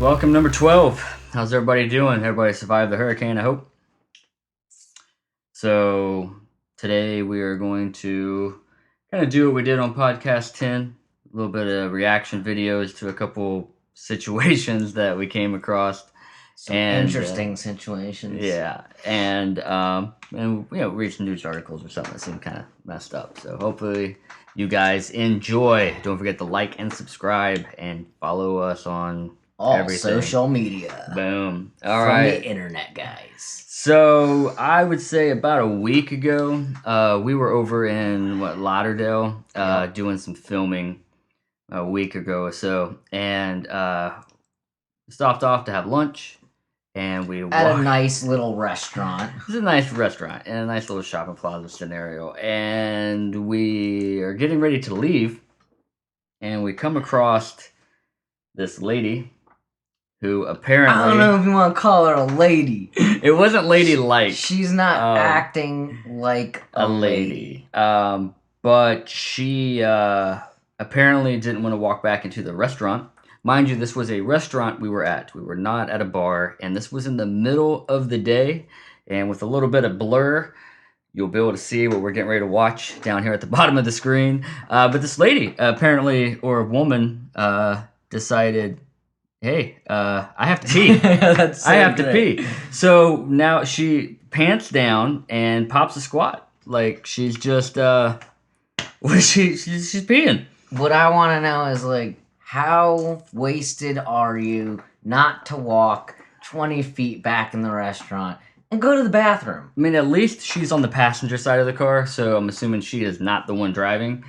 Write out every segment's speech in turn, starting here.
Welcome, number 12. How's everybody doing? Everybody survived the hurricane, I hope. So, today we are going to kind of do what we did on podcast 10. A little bit of reaction videos to a couple situations that we came across. Some interesting situations. Yeah, and read some news articles or something that seemed kind of messed up. So hopefully you guys enjoy. Don't forget to like and subscribe and follow us on all everything. Social media. Boom. All right. From the internet, guys. So I would say about a week ago, we were over in Lauderdale, doing some filming a week ago or so, and stopped off to have lunch. And we at a nice little restaurant. It's a nice restaurant and a nice little shopping plaza scenario. And we are getting ready to leave, and we come across this lady who apparently... I don't know if you want to call her a lady. It wasn't ladylike. She's not acting like a lady. But she apparently didn't want to walk back into the restaurant. Mind you, this was a restaurant we were at. We were not at a bar, and this was in the middle of the day. And with a little bit of blur, you'll be able to see what we're getting ready to watch down here at the bottom of the screen. But this lady, apparently, or woman, decided, hey, I have to pee. I have to pee. So now she pants down and pops a squat. Like, she's just, she's peeing. What I want to know is, like, how wasted are you not to walk 20 feet back in the restaurant and go to the bathroom? I mean, at least she's on the passenger side of the car, so I'm assuming she is not the one driving.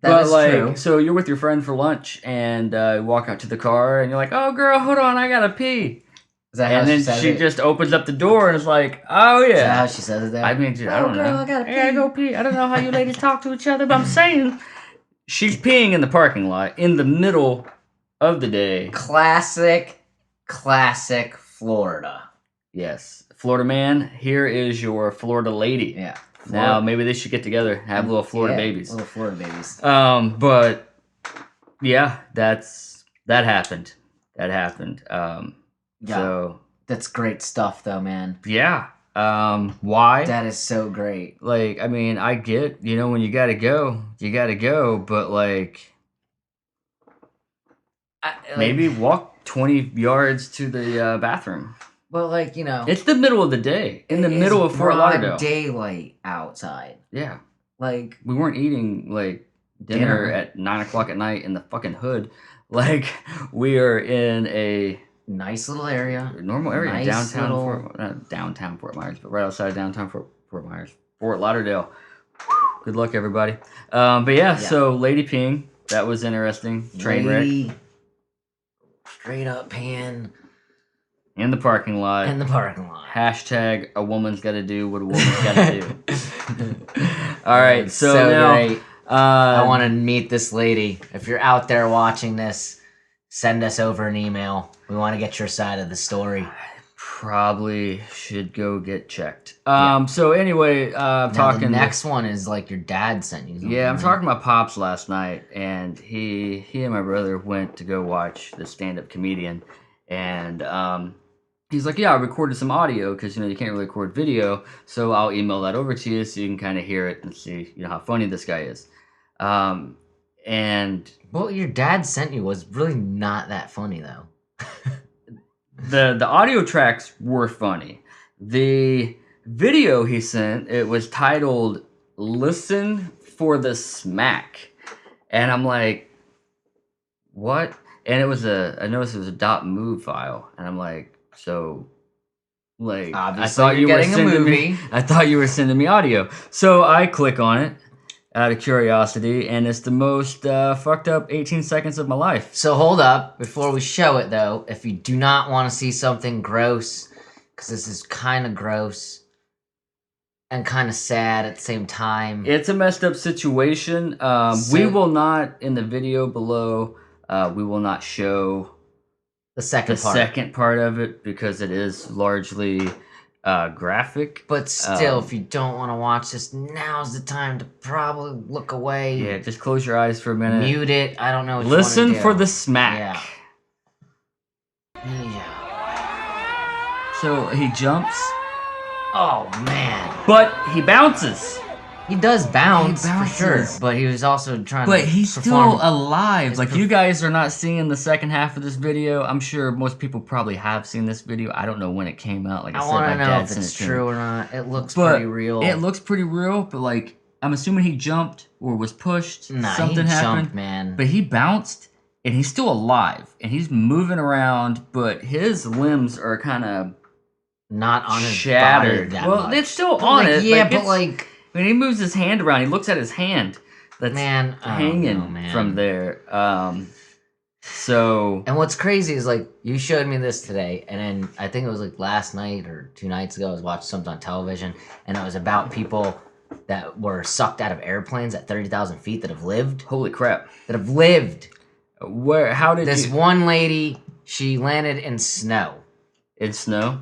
That is true. So you're with your friend for lunch, and you walk out to the car, and you're like, oh, girl, hold on, I gotta pee. Is that how and then she just opens up the door and is like, oh, yeah. Is that how she says it there? I mean, dude, I don't know. I gotta pee. I gotta go pee. I don't know how you ladies talk to each other, but I'm saying... She's peeing in the parking lot in the middle of the day. Classic Florida. Yes. Florida man, here is your Florida lady. Yeah. Now, maybe they should get together, have little Florida babies. Little Florida babies. But, yeah, that happened. That happened. So that's great stuff, though, man. Yeah. Why? That is so great. Like, I mean, I get, when you gotta go, but, like, maybe walk 20 yards to the bathroom. Well, like, it's the middle of the day, in the middle of Fort Lauderdale. Daylight outside. Yeah. Like, we weren't eating, like, dinner at 9 o'clock at night in the fucking hood. Like, we are in a... nice little area. Normal area. Nice downtown Fort Myers, but right outside downtown Fort Myers. Fort Lauderdale. Good luck, everybody. But yeah, so lady peeing. That was interesting. Train wreck. Straight up peeing. In the parking lot. Hashtag a woman's gotta do what a woman's gotta do. Alright, so now... great. I want to meet this lady. If you're out there watching this, send us over an email. We want to get your side of the story. Probably should go get checked. So anyway, talking... The next one is like your dad sent you something. Yeah, I'm talking about Pops last night, and he and my brother went to go watch the stand-up comedian, and he's like, yeah, I recorded some audio, because, you can't really record video, so I'll email that over to you so you can kind of hear it and see, how funny this guy is. And... what your dad sent you was really not that funny, though. The audio tracks were funny. The video he sent, it was titled "Listen for the Smack," and I'm like, what? And I noticed it was a .mov file, and I'm like, so, like, obviously I thought you were sending me audio. So I click on it out of curiosity, and it's the most fucked up 18 seconds of my life. So hold up, before we show it though, if you do not want to see something gross, because this is kind of gross and kind of sad at the same time. It's a messed up situation. We will not, in the video below, we will not show the second part of it, because it is largely graphic. But still, if you don't want to watch this, now's the time to probably look away. Yeah, just close your eyes for a minute. Mute it. I don't know what Listen you want to do. for the smack. Yeah. So he jumps, Oh man, but he bounces. he does bounce He for sure, bounces. but he was also trying But to he's perform. still alive. his Like, you guys are not seeing the second half of this video. I'm sure most people probably have seen this video. I don't know when it came out. Like I I said, want my to know dad if sent it's it to me. true or not. It looks But pretty real. it looks pretty real, but like I'm assuming he jumped or was pushed. Nah, something he happened. jumped, man. But he bounced and he's still alive and he's moving around, but his limbs are kind of Not on his shattered. body that Well, much. it's still But, on like, it. Yeah, Like, but it's- like, when he moves his hand around, he looks at his hand that's man, I don't hanging know, man. from there. So And what's crazy is like you showed me this today, and then I think it was like last night or 2 nights ago. I was watching something on television, and it was about people that were sucked out of airplanes at 30,000 feet that have lived. holy crap! That have lived. Where? How did This you? one lady, she landed in snow In snow.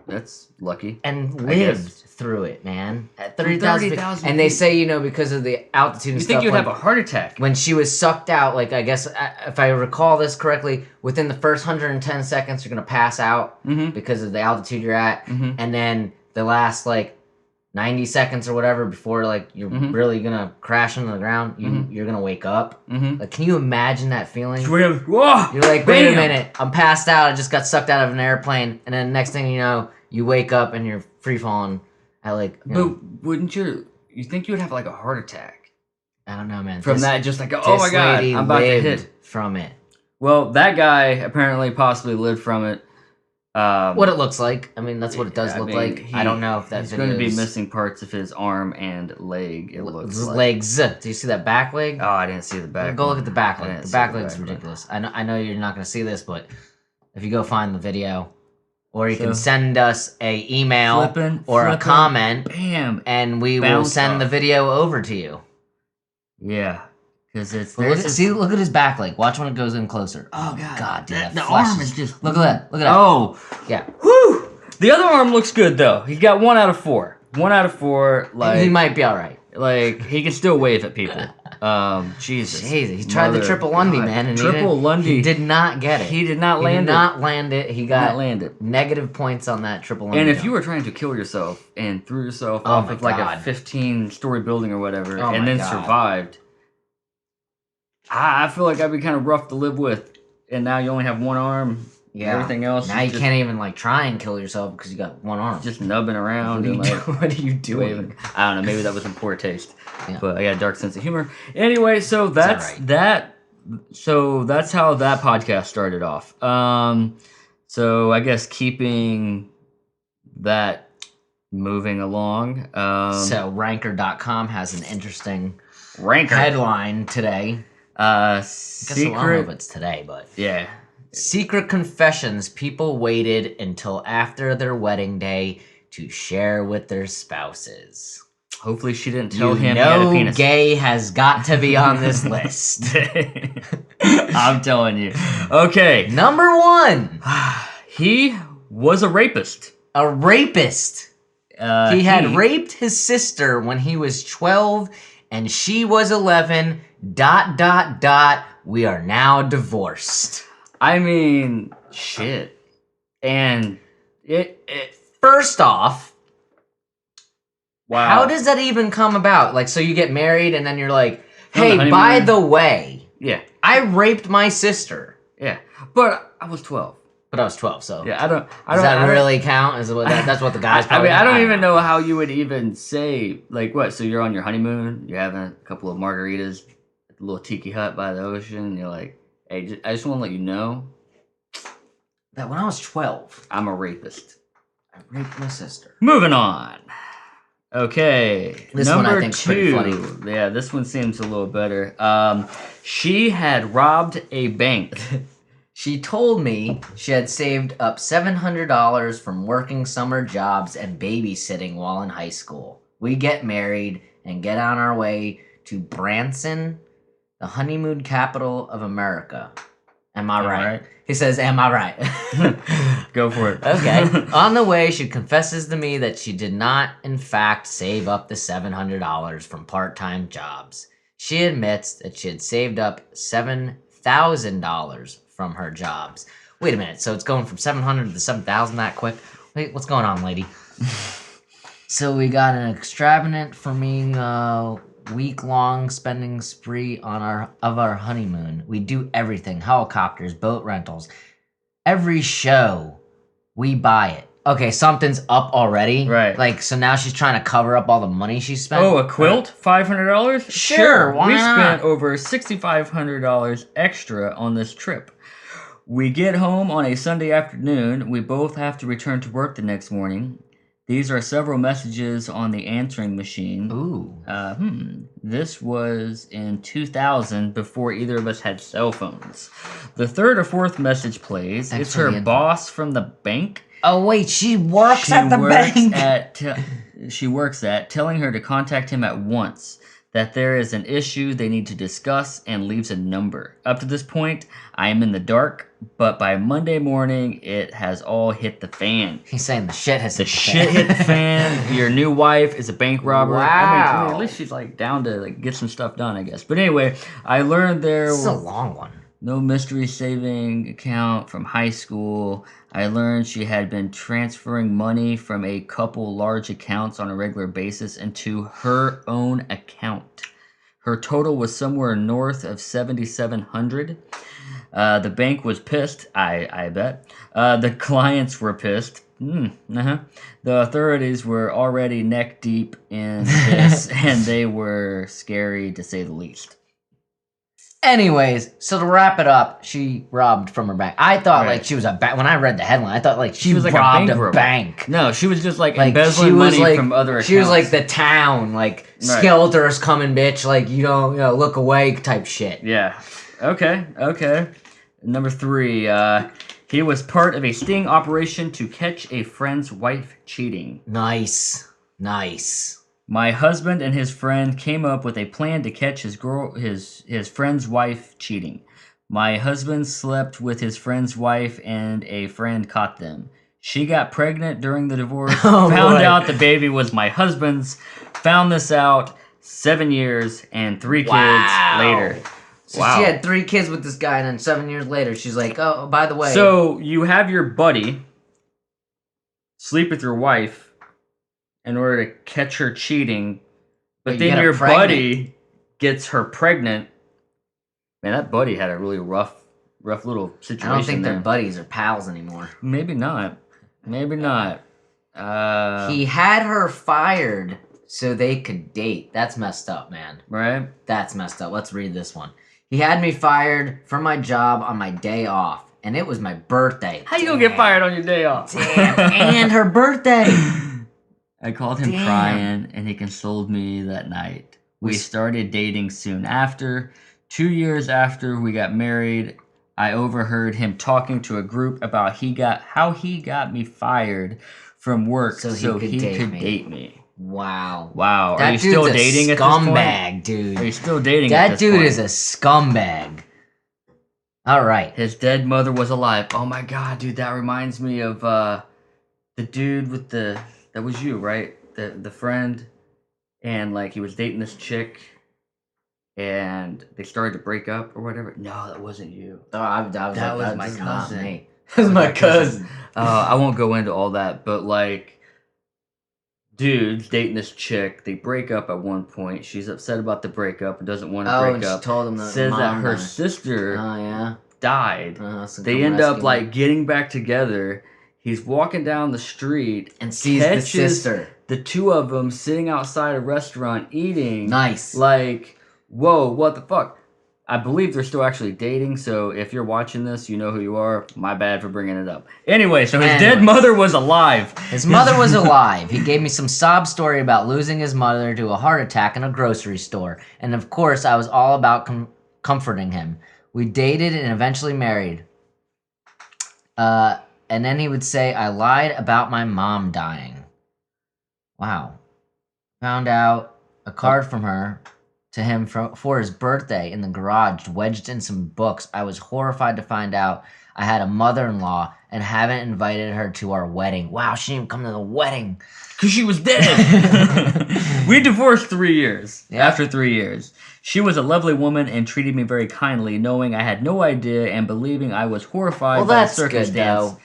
That's lucky. and I guess. lived through it, man. At From 30,000 feet. 30,000 And they feet. say, because of the altitude and You stuff. think you'd like, have a heart attack? when she was sucked out, like I guess if I recall this correctly, within the first 110 seconds you're gonna pass out Mm-hmm. because of the altitude you're at, Mm-hmm. and then the last like 90 seconds or whatever before like you're Mhm. really gonna crash into the ground, Mhm. you're gonna wake up. Mm-hmm. Like, can you imagine that feeling? Whoa! You're like, wait a Bam! minute, I'm passed out. I just got sucked out of an airplane, and then next thing you know, you wake up and you're free falling at like. But wouldn't you think you would have like a heart attack I don't know, man. from that? Just like, oh my this god, lady I'm about to lived hit. from it. Well, that guy apparently possibly lived from it. What it looks like. I mean, that's what it does I look mean, like. I don't know if he's that's going to be missing parts of his arm and leg. It looks his like. legs. Do you see that back leg? Oh, I didn't see the back. Go look at the back I leg. didn't The see back the leg's back leg. ridiculous. I know you're not going to see this, but if you go find the video, or you So, can send us a email flipping, or a flipping, comment, Bam. and we will Bounce send the off. video over to you. Yeah, because it's But there's this- see, look at his back leg. Watch when it goes in closer. Oh god, God, dude, that the flesh arm is just. Look at that. Look at that. Oh, Yeah. whew. The other arm looks good though. He got 1 out of 4. 1 out of 4. Like he might be all right. Like he can still wave at people. Jesus. Jeez, he tried the Mother triple Lundy, God. man. And Triple Lundy. He did not get it. He did not He land did it. not land it. He Did got not land it. negative points on that triple Lundy. And if jump. you were trying to kill yourself and threw yourself Oh off my of like God. a 15-story building or whatever, Oh and my then God. survived, I feel like I'd be kind of rough to live with. And now you only have 1 arm. yeah. Everything else Now is you just, can't even like try and kill yourself because you got one arm. just nubbing around what, are and you like do- what are you doing? waving. I don't know. Maybe that was in poor taste, Yeah. but I got a dark sense of humor. Anyway, so that's alright. that. So that's how that podcast started off. So I guess keeping that moving along. So ranker.com has an interesting Ranker. headline today. I guess I don't know if Secret. it's today, but Yeah. secret confessions people waited until after their wedding day to share with their spouses. Hopefully she didn't tell You him he had a know penis. gay has got to be on this list. I'm telling you. Okay. Number 1, He was a rapist. a rapist. Uh, He had raped his sister when he was 12 and she was 11. ... We are now divorced. I mean, shit. And it First off, wow. how does that even come about? Like, so you get married and then you're like, On the hey, honeymoon. by the way, Yeah. I raped my sister. Yeah. But I was 12. But I was 12, so Yeah, I don't does that really count? Is what that's what the guys I probably mean, I don't even know. know how you would even say, like, what? So you're on your honeymoon, you're having a couple of margaritas at the little tiki hut by the ocean, and you're like, hey, I just want to let you know That when I was 12, I'm a rapist. I raped my sister. Moving on. Okay. This one I number think's pretty 2. funny. Yeah, this one seems a little better. She had robbed a bank. She told me she had saved up $700 from working summer jobs and babysitting while in high school. We get married and get on our way to Branson, the honeymoon capital of America. Am I right? right. He says, am I right? Go for it. Okay. On the way, she confesses to me that she did not, in fact, save up the $700 from part-time jobs. She admits that she had saved up $7,000 from her jobs. Wait a minute. So it's going from 700 to 7,000 that quick? Wait, what's going on, lady? So we got an extravagant for me week-long spending spree on our honeymoon. We do everything: helicopters, boat rentals, every show. We buy it. Okay, something's up already. Right. Like, so now she's trying to cover up all the money she spent. Oh, a quilt? $500? Sure, why we not? spent over $6,500 extra on this trip. We get home on a Sunday afternoon. We both have to return to work the next morning. These are several messages on the answering machine. Ooh. This was in 2000 before either of us had cell phones. The third or fourth message plays. It's her boss from the bank. Oh wait, she works at the bank. She works at telling her to contact him at once. That there is an issue they need to discuss and leaves a number. Up to this point, I am in the dark, but by Monday morning, it has all hit the fan. He's saying the shit has hit the shit hit the fan. Your new wife is a bank robber. Wow. I mean, at least she's like down to like get some stuff done, I guess. But anyway, I learned there This is a long one. No mystery saving account from high school. I learned she had been transferring money from a couple large accounts on a regular basis into her own account. Her total was somewhere north of $7,700. The bank was pissed, I bet. The clients were pissed. The authorities were already neck deep in this, and they were scary to say the least. Anyways, so to wrap it up, she robbed from her bank. I thought like she was a bank. When I read the headline, I thought like she was like robbed a bank. No, she was just like embezzling money from other accounts. She was like the town, like Skeletors coming, bitch. Like you don't look away type shit. Yeah. Okay. Number 3. He was part of a sting operation to catch a friend's wife cheating. Nice. My husband and his friend came up with a plan to catch his friend's wife cheating. My husband slept with his friend's wife and a friend caught them. She got pregnant during the divorce, found out the baby was my husband's, found this out 7 years and 3 kids later. So she had 3 kids with this guy, and then 7 years later, she's like, oh, by the way. So you have your buddy sleep with your wife in order to catch her cheating, but then your buddy gets her pregnant. Man, that buddy had a really rough little situation. I don't think they're buddies or pals anymore. Maybe not. He had her fired so they could date. That's messed up, man. Right? That's messed up. Let's read this one. He had me fired from my job on my day off, and it was my birthday. How you gonna get fired on your day off? Damn, and her birthday. I called him crying, and he consoled me that night. We started dating soon after. 2 years after we got married, I overheard him talking to a group about how he got me fired from work so he could date me. Wow. Are you still dating at this point? Scumbag, dude. Are you still dating at this point? That dude is a scumbag. All right. His dead mother was alive. Oh my god, dude, that reminds me of the dude with the... That was you, right? The friend, and like he was dating this chick, and they started to break up or whatever. No, that wasn't you. Oh, that was my cousin. That was my cousin. I won't go into all that, but like, dude's dating this chick. They break up at one point. She's upset about the breakup and doesn't want to break up. She told him that says that her sister died. So they end up like getting back together. He's walking down the street and sees the sister. The two of them sitting outside a restaurant eating. Nice. Like, whoa, what the fuck? I believe they're still actually dating, so if you're watching this, you know who you are. My bad for bringing it up. Anyway, so his dead mother was alive. His mother was alive. He gave me some sob story about losing his mother to a heart attack in a grocery store. And of course, I was all about comforting him. We dated and eventually married. And then he would say, I lied about my mom dying. Wow. Found out a card from her to him for his birthday in the garage, wedged in some books. I was horrified to find out I had a mother-in-law and haven't invited her to our wedding. Wow, she didn't even come to the wedding. Because she was dead. We divorced 3 years. Yeah. After 3 years. She was a lovely woman and treated me very kindly, knowing I had no idea and believing I was horrified Well, by the that's good, circumstance. though.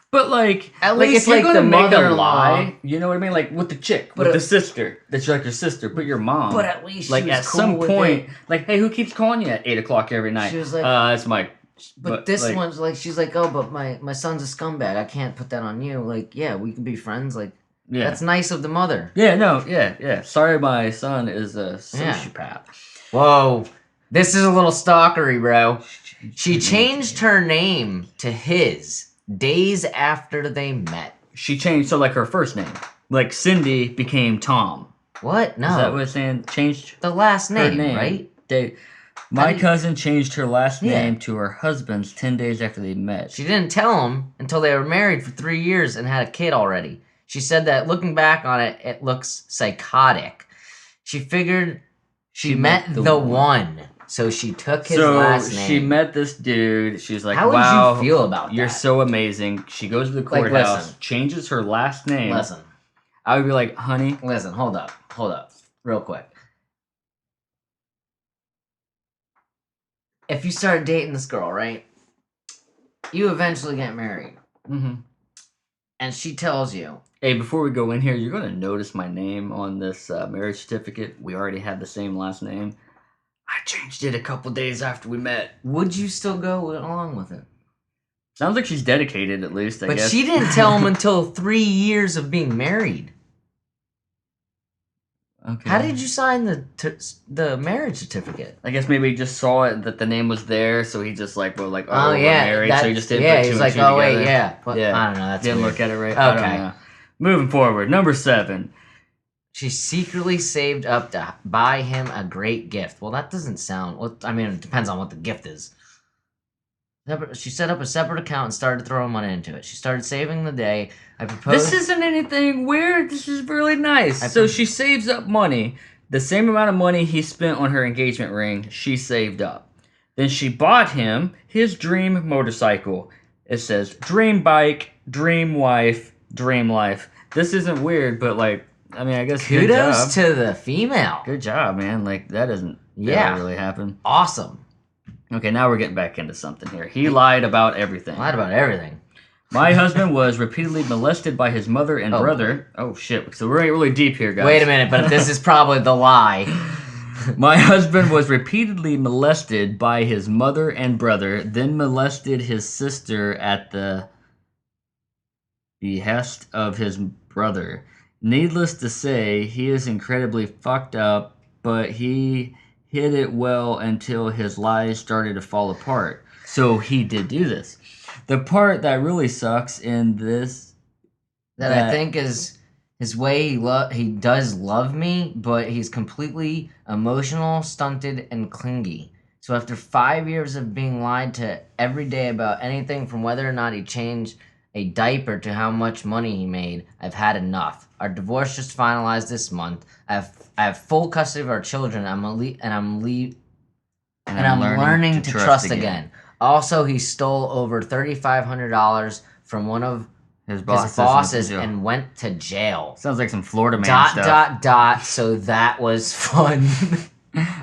But like, At like least, if you're like, gonna the make a mother-in-law- lie, you know what I mean? Like with the chick, But with the sister, that's like your sister, but your mom. But at least she like was at cool some with point, it. like, hey, who keeps calling you at 8 o'clock every night? She was like, it's Mike. But this like, one's like, she's like, oh, but my son's a scumbag. I can't put that on you. Like, yeah, we can be friends. Like, yeah, that's nice of the mother. yeah, no, yeah. Sorry, my son is a sociopath. Whoa, this is a little stalkery, bro. She changed her name to his days after they met. She changed, so like her first name, like Cindy became Tom. What? No. Is that what it's saying? Changed the last her name, right? My cousin changed her last Yeah. name to her husband's 10 days after they met. She didn't tell him until they were married for 3 years and had a kid already. She said that looking back on it, it looks psychotic. She figured she met the one. So she took his last name. She met this dude. She's like, How wow, would you feel about you're that? so amazing. She goes to the Like, courthouse, listen. changes her last name. Listen. I would be like, honey. Listen, hold up, real quick. If you start dating this girl, right? You eventually get married. Mm-hmm. And she tells you. Hey, before we go in here, you're going to notice my name on this marriage certificate. We already had the same last name. I changed it a couple days after we met. Would you still go along with it? Sounds like she's dedicated, at least, I guess. But she didn't tell him until 3 years of being married. Okay. How did you sign the marriage certificate? I guess maybe he just saw it that the name was there, so he just like, well, like, Oh, we're yeah, married, so he just didn't yeah, put two he's and like, two oh together. wait, yeah, but Yeah. I don't know. That's Didn't weird. look at it right. I don't Okay. know. Moving forward, number 7. She secretly saved up to buy him a great gift. Well, that doesn't sound. Well, I mean, it depends on what the gift is. She set up a separate account and started throwing money into it. She started saving the day. I proposed. This isn't anything weird. This is really nice. So she saves up money. The same amount of money he spent on her engagement ring, she saved up. Then she bought him his dream motorcycle. It says, dream bike, dream wife, dream life. This isn't weird, but like, I mean, I guess good job. Kudos to the female. Good job, man. Like, that doesn't really happen. Awesome. Okay, now we're getting back into something here. He lied about everything. Lied about everything. My husband was repeatedly molested by his mother and brother. Oh, shit. So we're really deep here, guys. Wait a minute, but this is probably the lie. My husband was repeatedly molested by his mother and brother, then molested his sister at the behest of his brother. Needless to say, he is incredibly fucked up, but he hid it well until his lies started to fall apart. So he did do this. The part that really sucks in this... That I think is his way he does love me, but he's completely emotional, stunted, and clingy. So after 5 years of being lied to every day about anything from whether or not he changed a diaper to how much money he made, I've had enough. Our divorce just finalized this month. I have full custody of our children. I'm learning to trust again. Also, he stole over $3,500 from one of his bosses and went to jail. Sounds like some Florida man stuff. So that was fun.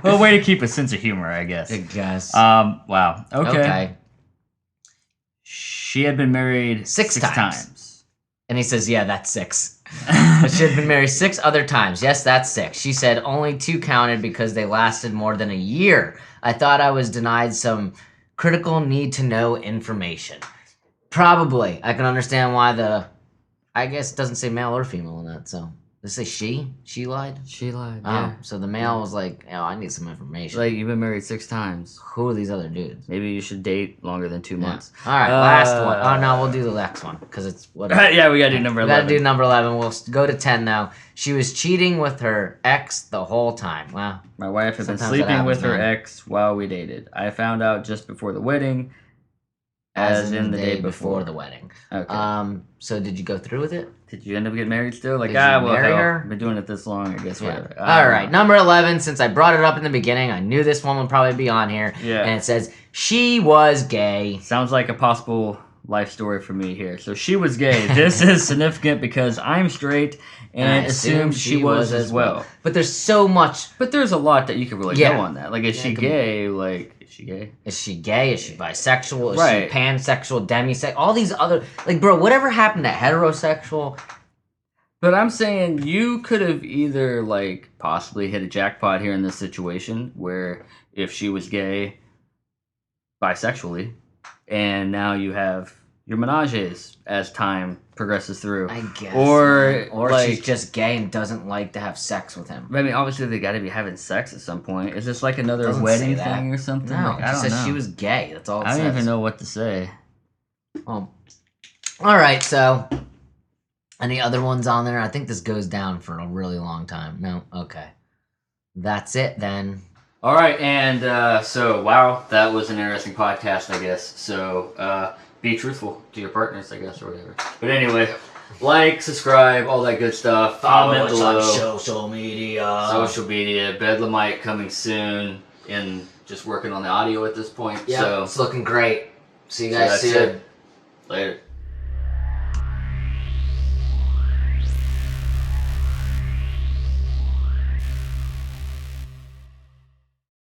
Well, way to keep a sense of humor, I guess. I guess. Wow. Okay. She had been married six times. And he says, yeah, that's 6. But she had been married 6 other times. Yes, that's 6. She said only 2 counted because they lasted more than a year. I thought I was denied some critical need-to-know information. Probably. I can understand why I guess it doesn't say male or female in that, so... Does it say she? She lied? She lied, yeah. So the male was like, I need some information. Like, you've been married 6 times. Who are these other dudes? Maybe you should date longer than 2 months. All right, last one. Oh, no, we'll do the next one, because it's... whatever. Yeah, we gotta do number 11. We gotta do number 11. We'll go to 10 now. She was cheating with her ex the whole time. Wow. My wife had been Sometimes that sleeping with happens, her man. ex while we dated. I found out just before the wedding, as in the day before the wedding. Okay. So did you go through with it? Did you end up getting married still? Like, Did you marry hell, her? I've been doing it this long, I guess, whatever. All right, number 11, since I brought it up in the beginning, I knew this one would probably be on here. Yeah. And it says, she was gay. Sounds like a possible life story for me here. So she was gay. This is significant because I'm straight and I assumed she was as well. But there's so much. But there's a lot that you could really Yeah. go on that. Like, is she gay? Like, is she gay? Is she gay? Is she bisexual? Is Right. she pansexual, demisexual? All these other, like, bro, whatever happened to heterosexual? But I'm saying you could have either, like, possibly hit a jackpot here in this situation where if she was gay bisexually, and now you have your menages as time progresses through. I guess. Or, Or like, she's just gay and doesn't like to have sex with him. I mean, obviously they got to be having sex at some point. Is this like another Doesn't wedding say that. thing or something? No, Like, it I just don't says know. she was gay. That's all it I says. don't even know what to say. All right, so any other ones on there? I think this goes down for a really long time. No? Okay. That's it then. All right, and so, wow, that was an interesting podcast, I guess. So, be truthful to your partners, I guess, or whatever. But anyway, like, subscribe, all that good stuff. Comment below. Social media. Social media. Bedlamite coming soon, and just working on the audio at this point. Yeah, So, it's looking great. See you so guys that's soon. it. Later.